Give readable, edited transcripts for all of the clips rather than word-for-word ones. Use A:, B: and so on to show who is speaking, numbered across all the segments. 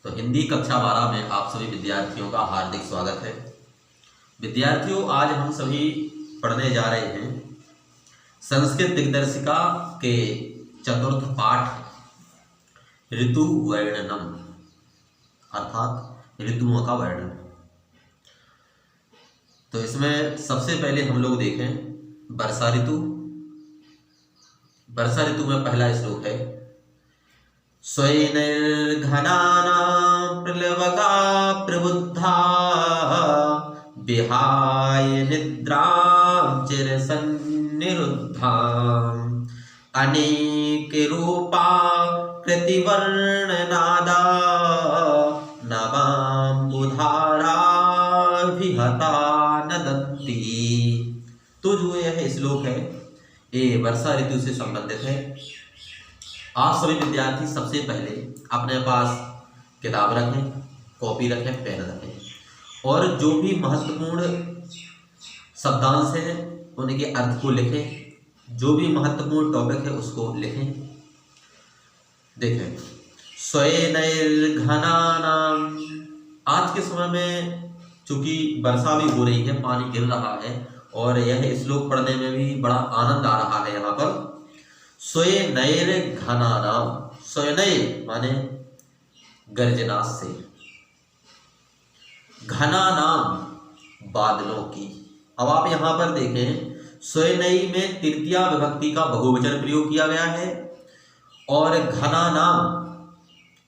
A: तो हिंदी कक्षा 12 में आप सभी विद्यार्थियों का हार्दिक स्वागत है। विद्यार्थियों, आज हम सभी पढ़ने जा रहे हैं संस्कृत दिग्दर्शिका के चतुर्थ पाठ ऋतु वर्णनम, अर्थात ऋतुओं का वर्णन। तो इसमें सबसे पहले हम लोग देखें वर्षा ऋतु। वर्षा ऋतु में पहला श्लोक है, स्वैनैर्घनानां प्रलवगा प्रबुद्धा विहाय निद्रां चिरसन्निरुद्धां अनेकरूपा कृतिवर्णनादा नवाम्बुधाराभिहता नदन्ति। तो जो यह श्लोक है ये वर्षा ऋतु से संबंधित है। आप सभी विद्यार्थी सबसे पहले अपने पास किताब रखें, कॉपी रखें, पेन रखें और जो भी महत्वपूर्ण शब्दांश हैं उनके अर्थ को लिखें। जो भी महत्वपूर्ण टॉपिक है उसको लिखें। देखें, स्वैनैर्घनानां, आज के समय में चूंकि वर्षा भी हो रही है, पानी गिर रहा है और यह श्लोक पढ़ने में भी बड़ा आनंद आ रहा है। यहाँ पर स्वैनैर्घनानां, स्वैनैर माने गर्जना से, घनानां बादलों की। अब आप यहाँ पर देखें, स्वैनई में तृतीया विभक्ति का बहुवचन प्रयोग किया गया है और घनानां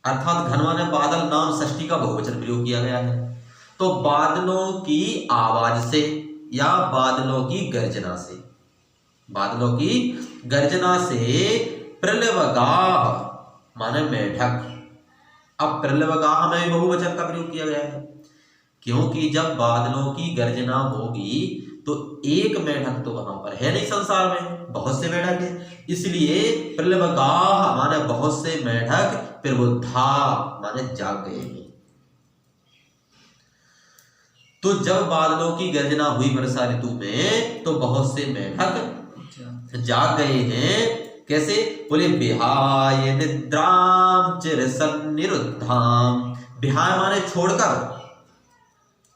A: अर्थात घन माने बादल, नाम षष्ठी का बहुवचन प्रयोग किया गया है। तो बादलों की आवाज से या बादलों की गर्जना से, बादलों की गर्जना से प्रलवगाह माने मेढक। अब प्रलवगाह में बहुवचन का प्रयोग किया गया है क्योंकि जब बादलों की गर्जना होगी तो एक मेढक तो वहां पर है नहीं, संसार में बहुत से मेढक है, इसलिए प्रलवगाह माने बहुत से मेढक, प्रबुद्धा माने जाग गए हैं। तो जब बादलों की गर्जना हुई वर्षा ऋतु में तो बहुत से मेढक जाग गए हैं। कैसे? बोले विहाय निद्रां चिरसन्निरुद्धां। विहाय माने छोड़कर,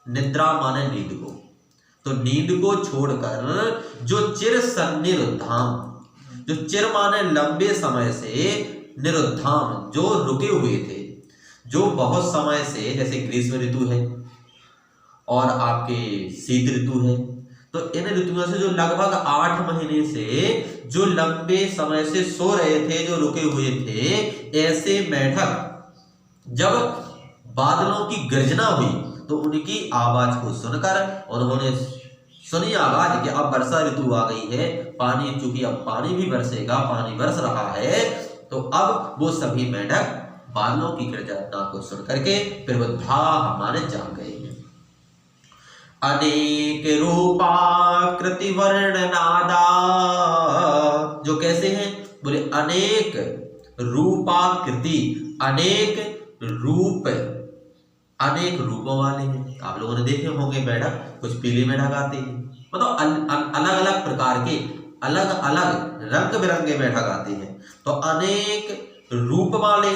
A: निद्रा माने नींद को, तो नींद को छोड़कर जो चिरसन्निरुद्धां, जो चिर माने लंबे समय से, निरुद्धां जो रुके हुए थे, जो बहुत समय से, जैसे ग्रीष्म ऋतु है और आपके शीत ऋतु है, तो इन ऋतुओं से जो लगभग 8 महीने से जो लंबे समय से सो रहे थे, जो रुके हुए थे, ऐसे मेढक जब बादलों की गर्जना हुई तो उनकी आवाज को सुनकर उन्होंने सुनी आवाज कि अब वर्षा ऋतु आ गई है, पानी, चूंकि अब पानी भी बरसेगा, पानी बरस रहा है, तो अब वो सभी मेढक बादलों की गर्जना को सुन करके प्रबुद्धा माने जाग गए हैं। अनेक रूपाकृति वर्णनादा, जो कैसे हैं? बोले अनेक रूपाकृति, अनेक रूप, अनेक रूपों वाले हैं। आप लोगों ने देखे होंगे मेढक, कुछ पीले मेढक आते हैं, मतलब अलग अलग प्रकार के, अलग अलग रंग बिरंगे मेढक आते हैं। तो अनेक रूप वाले,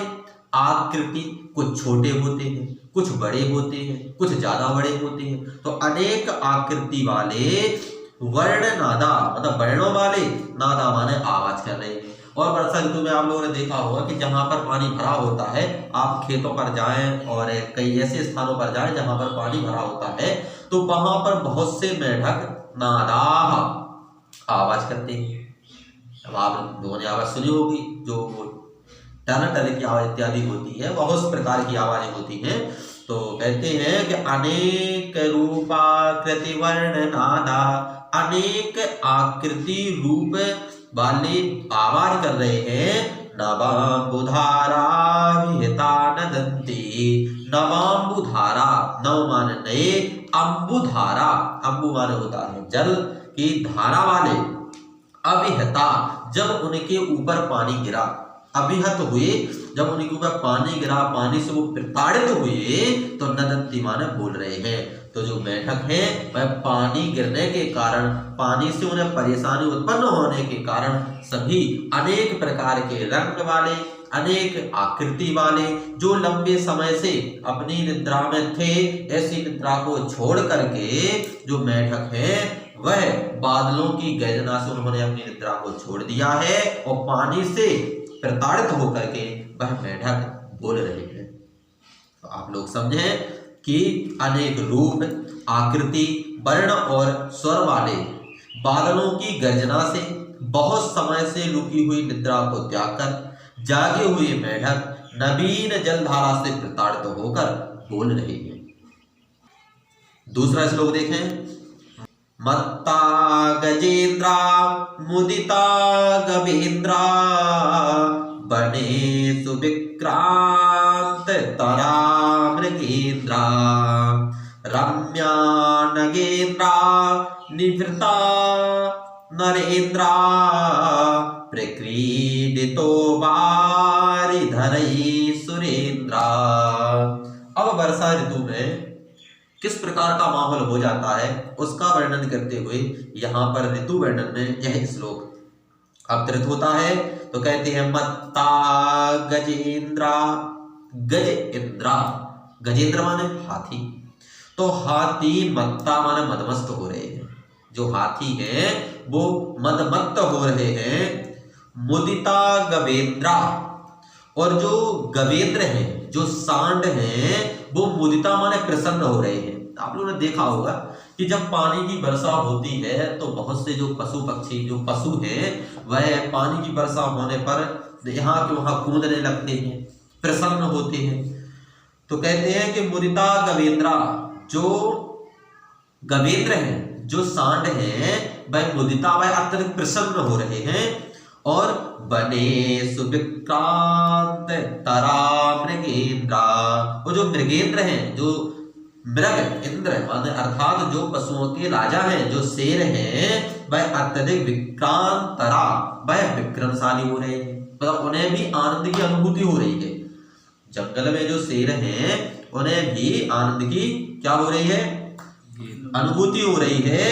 A: आकृति, कुछ छोटे होते हैं, कुछ बड़े होते हैं, कुछ ज्यादा बड़े होते हैं। तो अनेक आकृति वाले वर्णनादा मतलब वर्णों वाले, नादा माने आवाज कर रहे हैं। और वर्षा ऋतु में आप लोगों ने देखा होगा कि जहां पर पानी भरा होता है, आप खेतों पर जाएं और कई ऐसे स्थानों पर जाएं जहां पर पानी भरा होता है, तो वहां पर बहुत से मेढक नादा आवाज करते हैं। अब आप लोगों ने आवाज सुनी होगी, जो टन टन की आवाज इत्यादि होती है, बहुत प्रकार की आवाजें होती हैं। तो कहते हैं कि अनेक रूपाकृति वर्णनादा, अनेक आकृति रूप वाले आवाज कर रहे हैं। नवाम्बुधारा विहिता नदन्ति, नवाम्बुधारा, नव माने नए, अम्बुधारा, अम्बु माने होता है जल की धारा वाले, अविहिता जब उनके ऊपर पानी गिरा, अभिहत हुए, जब उनके ऊपर पानी गिरा, पानी से वो प्रताड़ित हुए, तो नदन्ति माने बोल रहे हैं। तो जो मेढक हैं वह पानी गिरने के कारण, पानी से उन्हें परेशानी उत्पन्न होने के कारण सभी अनेक प्रकार के रंग वाले, अनेक आकृति वाले, जो लंबे समय से अपनी निद्रा में थे, ऐसी निद्रा को छोड़ करके जो मेढक है वह बादलों की गर्जना से उन्होंने अपनी निद्रा को छोड़ दिया है और पानी से प्रताड़ित होकर के वह मेढक बोल रहे हैं। तो आप लोग समझें कि अनेक रूप, आकृति, वर्ण और स्वर वाले बादलों की गर्जना से बहुत समय से रुकी हुई निद्रा को त्याग कर जागे हुए मेढक नवीन जलधारा से प्रताड़ित होकर बोल रहे हैं। दूसरा श्लोक देखें। मत्ता गजेंद्रा मुदिता गवेंद्रा बने सुविक्रांत तरा मृगेंद्रा रम्या नगेंद्रा निवृता नरेंद्रा प्रक्रीडितो वारिधरई सुरेंद्रा। अब वर्षा ऋतु में किस प्रकार का माहौल हो जाता है उसका वर्णन करते हुए यहाँ पर ऋतु वर्णन में यह श्लोक अवतरित होता है। तो कहते हैं मत्ता गजेंद्रा, गज इंद्रा, गजेंद्र माने हाथी, तो हाथी मत्ता माने मदमस्त हो रहे हैं, जो हाथी है वो मदमत्त हो रहे हैं। मुदिता गवेंद्रा, और जो गवेंद्र हैं, जो सांड हैं, वो मुदिता माने प्रसन्न हो रहे हैं। आप लोगों ने देखा होगा कि जब पानी की वर्षा होती है तो बहुत से जो पशु पक्षी, जो पशु हैं, वह पानी की वर्षा होने पर यहाँ के वहां कूदने लगते हैं, प्रसन्न होते हैं। तो कहते हैं कि मुदिता गवेंद्रा, जो गवेंद्र हैं, जो सांड हैं, वह मुदिता, वह अत्यधिक प्रसन्न हो रहे हैं। और बने सुविक्रांत तरा मृगेंद्रा, वो जो मृगेंद्र हैं, जो मृग इंद्र माने अर्थात जो पशुओं के राजा हैं, जो शेर हैं, वह अत्यधिक विक्रांत तरा, वह विक्रमशाली हो रहे हैं, मतलब उन्हें भी आनंद की अनुभूति हो रही है। जंगल में जो शेर हैं उन्हें भी आनंद की क्या हो रही है, अनुभूति हो रही है।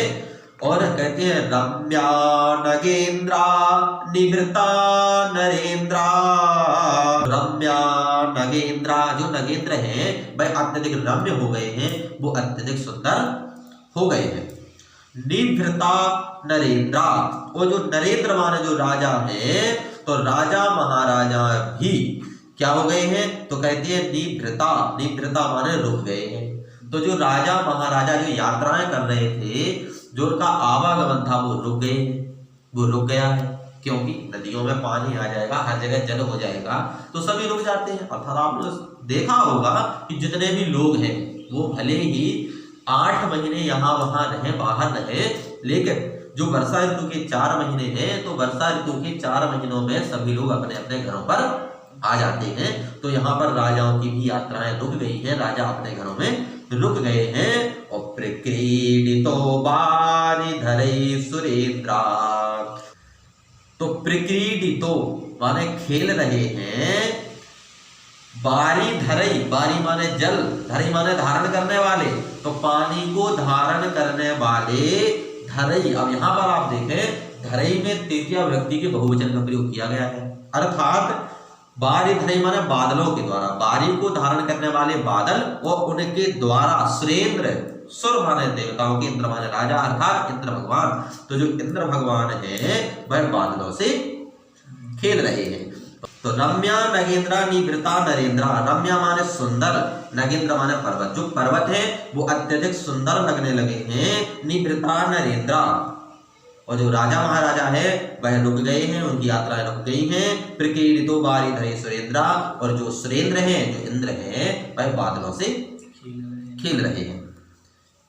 A: और कहते हैं रम्या नगेंद्रा निवृता नरेंद्रा, रम्या नगेंद्रा, जो नगेंद्र हैं वह अत्यधिक रम्य हो गए हैं, वो अत्यधिक सुंदर हो गए हैं। निवृता नरेंद्रा, वो जो नरेंद्र माने जो राजा हैं, तो राजा महाराजा भी क्या हो गए हैं, तो कहते हैं निवृता, निवृता माने रुक गए हैं। तो जो राजा महाराजा जो यात्राएं कर रहे थे, जो उनका आवागमन था वो रुक गए, वो रुक गया है, क्योंकि नदियों में पानी आ जाएगा, हर जगह जल हो जाएगा, तो सभी रुक जाते हैं। अर्थात आपने देखा होगा कि जितने भी लोग हैं वो भले ही 8 महीने यहाँ वहां रहे, बाहर रहे, लेकिन जो वर्षा ऋतु के 4 महीने हैं, तो वर्षा ऋतु के 4 महीनों में सभी लोग अपने अपने घरों पर आ जाते हैं। तो यहाँ पर राजाओं की भी यात्राएं रुक गई हैं, राजा अपने घरों में रुक गए हैं। और प्रक्रीडितो वारिधरई सुरेंद्रा, तो प्रक्रीडितो माने खेल रहे हैं, वारिधरई, वारी माने जल, धरई माने धारण करने वाले, तो पानी को धारण करने वाले धरई। अब यहाँ पर आप देखें धरई में तृतीया विभक्ति के बहुवचन का प्रयोग किया गया है, अर्थात बारी धरई माने बादलों के द्वारा, बारी को धारण करने वाले बादल और उनके द्वारा सुरेंद्र, सुर माने देवताओं के, इंद्र माने राजा, अर्थात इंद्र भगवान। तो जो इंद्र भगवान है वह बादलों से खेल रहे हैं। तो रम्या नगेंद्रा निवृता नरेंद्रा, रम्या माने सुंदर, नगेंद्र माने पर्वत, जो पर्वत है वो अत्यधिक सुंदर लगने लगे हैं। निवृता नरेंद्रा, और जो राजा महाराजा है वह रुक गए हैं, उनकी यात्राएं रुक गई हैं। प्रक्रीडितो वारिधरई सुरेंद्रा, और जो सुरेंद्र हैं, जो इंद्र हैं, वह बादलों से खेल रहे हैं।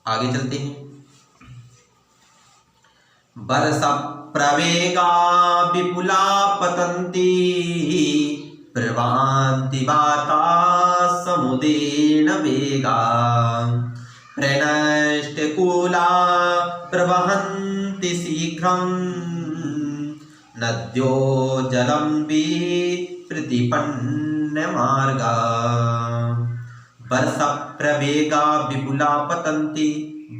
A: आगे चलते हैं। वर्षा प्रवेगा विपुला पतंती प्रवान्ति वाता समुदेन वेगा प्रणष्टकूला प्रवहन्ति शीघ्रं नद्यो जलं प्रतिपन्न मार्गा। वर्षा प्रवेगा विपुला पतंती,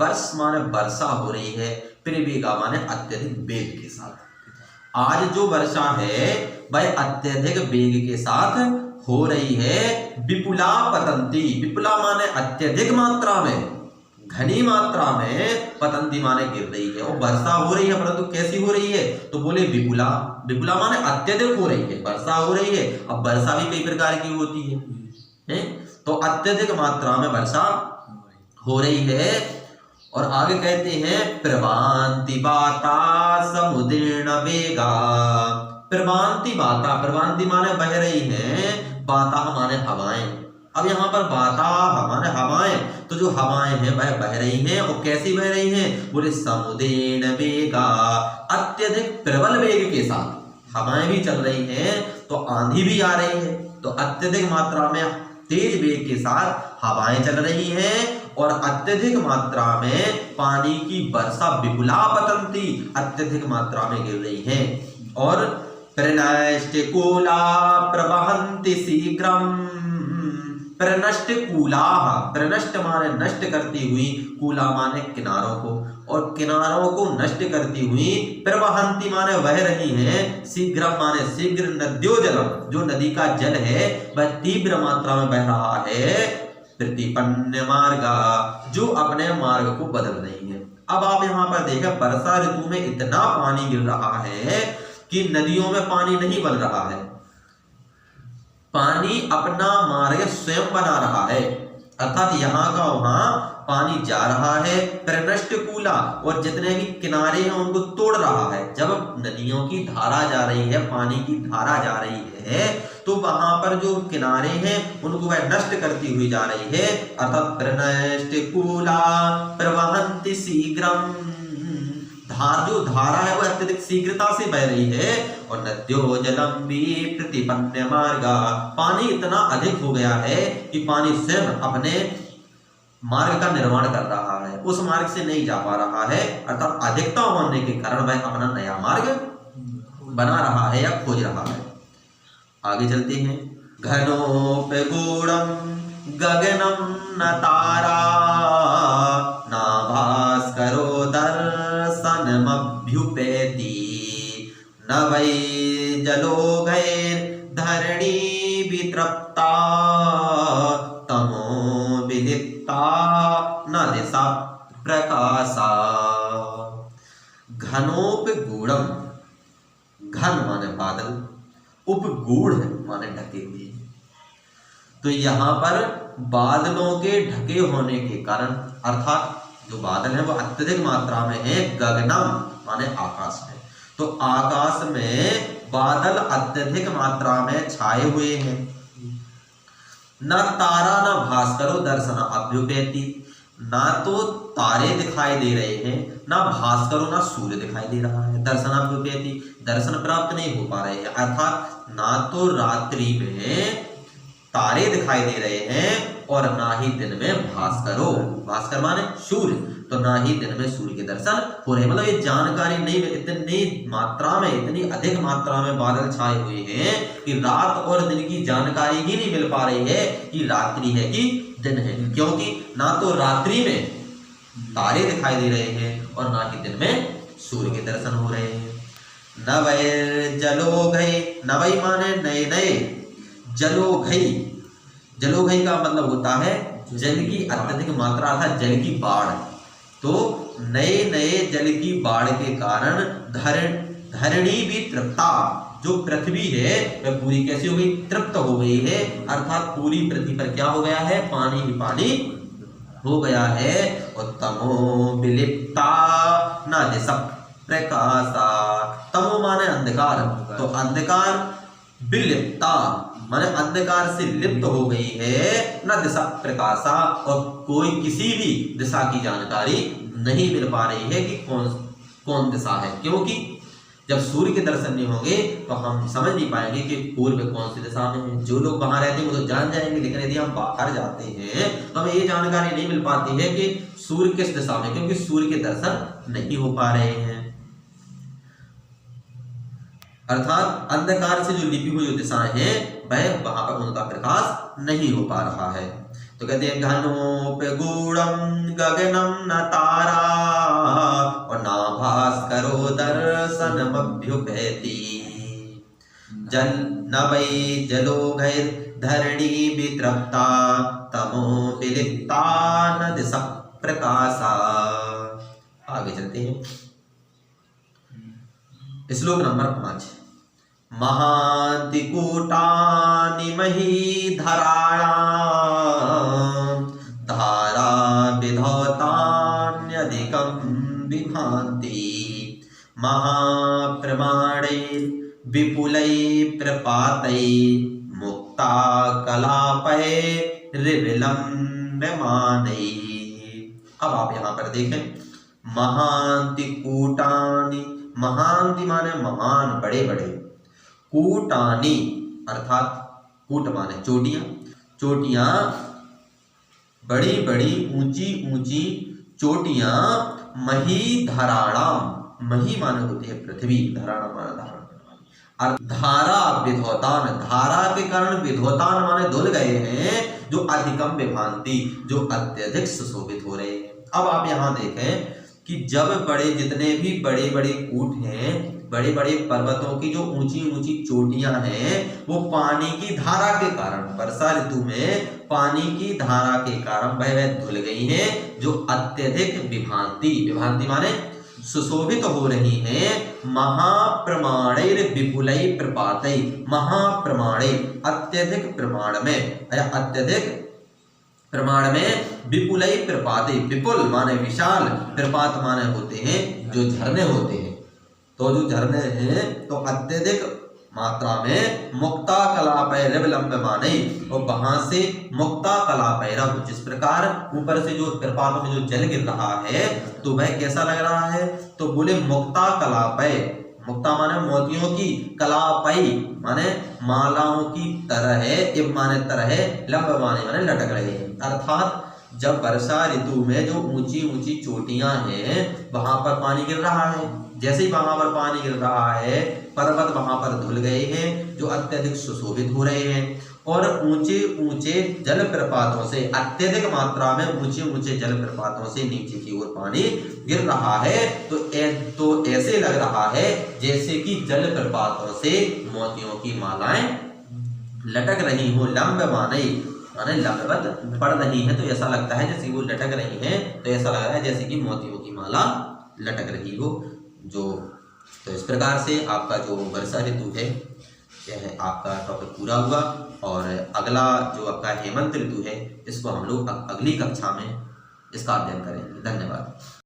A: वर्ष माने वर्षा हो रही है, प्रवेगा माने अत्यधिक वेग के साथ। आज जो वर्षा है वह अत्यधिक वेग के साथ हो रही है। विपुला पतंती, विपुला माने अत्यधिक मात्रा में, घनी मात्रा में, पतंती माने गिर रही है। और वर्षा हो रही है, परंतु कैसी हो रही है? तो बोले विपुला, विपुला माने अत्यधिक हो रही है, वर्षा हो रही है। अब वर्षा भी कई प्रकार की होती है? तो अत्यधिक मात्रा में वर्षा हो रही है। और आगे कहते हैं प्रवांति बाता समुदीर्ण वेगा। प्रवांति बाता, प्रवांति माने बह रही है, बाता माने हवाएं। अब यहाँ पर बाता माने हवाएं, तो जो हवाएं हैं वह बह रही हैं। और कैसी बह रही हैं? बोले समुदीर्ण वेगा, अत्यधिक प्रबल वेग के साथ हवाएं भी चल रही हैं। तो आंधी भी आ रही है, तो अत्यधिक मात्रा में तेज वेग के साथ हवाएं चल रही हैं। और अत्यधिक मात्रा में पानी की वर्षा विपुला पतंती, अत्यधिक मात्रा में गिर रही है। और प्रनष्टकूला प्रवहन्ति शीघ्रम, प्रनष्टकूला, प्रनष्ट माने नष्ट करती हुई, कूला माने किनारों को, और किनारों को नष्ट करती हुई, प्रवहन्ति माने बह रही है, शीघ्रम माने शीघ्र, नद्यो जलम, जो नदी का जल है वह तीव्र मात्रा में बह रहा है। प्रतिपन्न मार्गा, जो अपने मार्ग को बदल रही है। अब आप यहाँ पर देखें, वर्षा ऋतु में इतना पानी गिर रहा है कि नदियों में पानी नहीं बन रहा है, पानी अपना मार्ग स्वयं बना रहा है। अर्थात यहाँ का वहां पानी जा रहा है। प्रनष्टकूला, और जितने भी किनारे हैं उनको तोड़ रहा है। जब नदियों की धारा जा रही है, पानी की धारा जा रही है, तो वहां पर जो किनारे हैं उनको वह नष्ट करती हुई जा रही है। अर्थात प्रनष्टकूला प्रवहन्ति शीघ्रम, जो धारा है वह अत्यधिक शीघ्रता से बह रही है। और नद्यो जलम भी प्रतिपन्न मार्गा, पानी इतना अधिक हो गया है कि पानी स्वयं अपने मार्ग का निर्माण कर रहा है, उस मार्ग से नहीं जा पा रहा है। अर्थात अधिकता होने के कारण वह अपना नया मार्ग बना रहा है या खोज रहा है। आगे चलते हैं। घनोपगूढ़म गगनम न तारा, न भास्करो दर्शनमभ्युपेति, न वै जलोघैर्धरणी वितृप्ता, तमो विलिप्ता न दिशा प्रकाशा। घनोपगूढ़म, घन माने बादल, उपगूढ़ माने ढके हुए। तो यहाँ पर बादलों के ढके होने के कारण, अर्थात जो बादल है वो अत्यधिक मात्रा में है। गगनम माने आकाश में, तो आकाश में बादल अत्यधिक मात्रा में छाए हुए हैं। न तारा न भास्करो दर्शन अभ्युपेति, ना तो तारे दिखाई दे रहे हैं, ना भास्करो ना सूर्य दिखाई दे रहा है। दर्शन अभ्युपेति, दर्शन प्राप्त नहीं हो पा रहे हैं। अर्थात ना तो रात्रि में तारे दिखाई दे रहे हैं और ना ही दिन में भास्करो, भास्कर माने सूर्य, तो ना ही दिन में सूर्य के दर्शन हो रहे। मतलब ये जानकारी नहीं, इतनी मात्रा में, इतनी अधिक मात्रा में बादल छाए हुए हैं कि रात और दिन की जानकारी ही नहीं मिल पा रही है कि रात्रि है कि दिन है। क्योंकि ना तो रात्रि में तारे दिखाई दे रहे हैं और ना ही दिन में सूर्य के दर्शन हो रहे हैं। नवै जलोघै, नवै माने नए नए, जलोघै, जलोघै का मतलब होता है जल की अत्यधिक मात्रा, अर्थात जल की बाढ़। तो नए नए जल की बाढ़ के कारण धरणी भी तृप्ता, जो पृथ्वी है वह पूरी कैसी हो गई? तृप्त हो गई है। अर्थात पूरी पृथ्वी पर क्या हो गया है? पानी ही पानी हो गया है। और तमो विलिप्ता न दिशा प्रकाशा, तमो माने अंधकार, तो अंधकार विलिप्ता माने अंधकार से लिप्त हो गई है। न दिशा प्रकाशा, और कोई किसी भी दिशा की जानकारी नहीं मिल पा रही है कि कौन दिशा है। क्योंकि जब सूर्य के दर्शन नहीं होंगे तो हम समझ नहीं पाएंगे कि पूर्व कौन सी दिशा में है। जो लोग वहां रहते हैं वो तो जान जाएंगे, लेकिन यदि हम बाहर जाते हैं तो हमें ये जानकारी नहीं मिल पाती है कि सूर्य किस दिशा में, क्योंकि सूर्य के दर्शन नहीं हो पा रहे हैं। अर्थात अंधकार से जो लिपि हुई जो दिशाएं हैं वह वहां पर उनका प्रकाश नहीं हो पा रहा है। तो कहते हैं घनोपगूढ़म गगनम न तारा और ना भास्करो दर्शनमभ्युपैति जल न वै जलो धरणी वितृप्ता तमो विलिप्ता न दिशा प्रकाशा। आगे चलते हैं। श्लोक नंबर 5। महांति कूटानि मही धराणां धारा विधौतान्यधिकं विभान्ति महाप्रमाणे विपुलै प्रपातै मुक्ता कलापैर्विलम्ब्यमानै। अब आप यहाँ पर देखें, महांति कूटानि, महांति माने महान, बड़े बड़े, कूटानि अर्थात कूट माने चोटियां, चोटियां बड़ी बड़ी ऊंची ऊंची चोटियां मही धराणाम, मही माने होती है पृथ्वी, धराणा माने धारण, और धारा विधौतान, धारा के कारण विधौतान माने धुल गए हैं, जो अधिकम विभांति, जो अत्यधिक सुशोभित हो रहे हैं। अब आप यहाँ देखें कि जब बड़े, जितने भी बड़े बड़े कूट हैं, बड़े बड़े पर्वतों की जो ऊंची ऊंची चोटियां हैं, वो पानी की धारा के कारण, वर्षा ऋतु में पानी की धारा के कारण वह धुल गई हैं, जो अत्यधिक विभांति, विभांति माने सुशोभित हो रही हैं। महाप्रमाणैर विपुलै प्रपातै, महाप्रमाणे अत्यधिक प्रमाण में, अत्यधिक प्रमाण में, विपुलै प्रपाते, विपुल माने विशाल, प्रपात माने होते हैं जो झरने होते हैं, तो जो झरने हैं तो अत्यधिक मात्रा में मुक्ता कलापैर्विलम्ब्यमानै, और वहां से मुक्ता कलापैरव, जिस प्रकार ऊपर से जो प्रपातों में जो जल गिर रहा है तो वह कैसा लग रहा है, तो बोले मुक्ता कलापै, मुक्ता माने मोतियों की, कलापै माने मालाओं की तरह, इव माने तरह, लंब माने लटक रहे हैं। अर्थात जब वर्षा ऋतु में जो ऊंची ऊंची चोटियां हैं वहां पर पानी गिर रहा है, जैसे ही वहां पर पानी गिर रहा है पर्वत वहां पर धुल गए हैं, जो अत्यधिक सुशोभित हो रहे हैं, और ऊंचे ऊंचे जल प्रपातों से, अत्यधिक मात्रा में ऊंचे ऊंचे जल प्रपातों से नीचे की ओर पानी गिर रहा है, तो ऐसे लग रहा है जैसे कि जल प्रपातों से मोतियों की मालाएं लटक रही हो, लंब माने लंबवत पड़ रही है, तो ऐसा लगता है जैसे वो लटक रही है, तो ऐसा लग रहा है जैसे कि मोतियों की माला लटक रही हो। जो तो इस प्रकार से आपका जो वर्षा ऋतु है यह आपका टॉपिक पूरा हुआ, और अगला जो आपका हेमंत ऋतु है इसको हम लोग अगली कक्षा में इसका अध्ययन करेंगे। धन्यवाद।